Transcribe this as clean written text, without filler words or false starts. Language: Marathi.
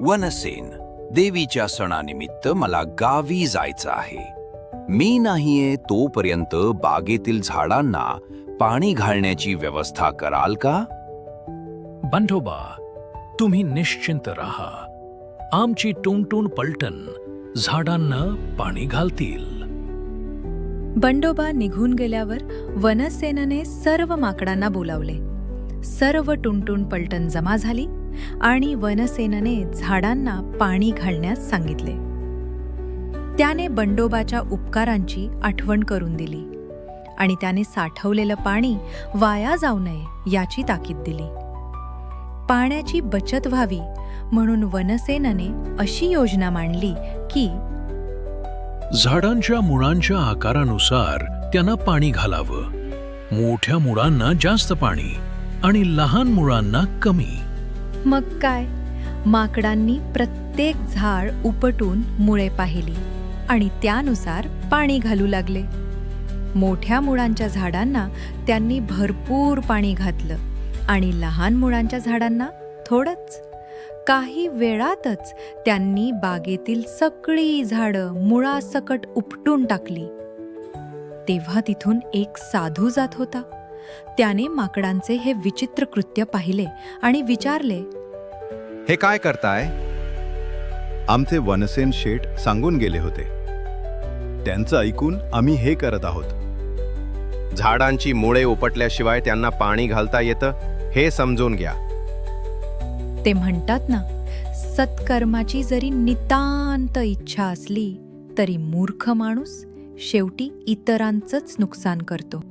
वनसेन, देवीच्या सणानिमित्त मला गावी जायचं आहे. मी नाहीये तोपर्यंत बागेतील झाडांना पाणी घालण्याची व्यवस्था कराल का? बंडोबा, तुम्ही निश्चिंत राहा. आमची टुनटुन पलटण झाडांना पाणी घालतील. बंडोबा निघून गेल्यावर वनसेनने सर्व माकडांना बोलावले. सर्व टुनटुन पलटण जमा झाली आणि वनसेनने झाडांना पाणी घालण्यास सांगितले. त्याने बंडोबाच्या उपकारांची आठवण करून दिली आणि त्याने साठवलेलं पाणी वाया जाऊ नये याची ताकीद दिली. पाण्याची बचत व्हावी म्हणून वनसेनने अशी योजना मांडली की झाडांच्या मुळांच्या आकारानुसार त्यांना पाणी घालावं. मोठ्या मुळांना जास्त पाणी आणि लहान मुळांना कमी. मग काय, माकडांनी प्रत्येक झाड उपटून मुळे पाहिली आणि त्यानुसार पाणी घालू लागले. मोठ्या मुळांच्या झाडांना त्यांनी भरपूर पाणी घातलं आणि लहान मुळांच्या झाडांना थोडंच. काही वेळातच त्यांनी बागेतील सगळी झाडं मुळासकट उपटून टाकली. तेव्हा तिथून एक साधू जात होता. त्याने माकडांचे हे विचित्र कृत्य पाहिले आणि विचारले, हे काय करताय? आमचे वनसेन शेठ सांगून गेले होते. त्यांचं ऐकून आम्ही हे करत आहोत. झाडांची मुळे उपटल्याशिवाय त्यांना पाणी घालता येतं हे समजून घ्या. ते म्हणतात ना, सत्कर्माची जरी नितांत इच्छा असली तरी मूर्ख माणूस शेवटी इतरांचंच नुकसान करतो.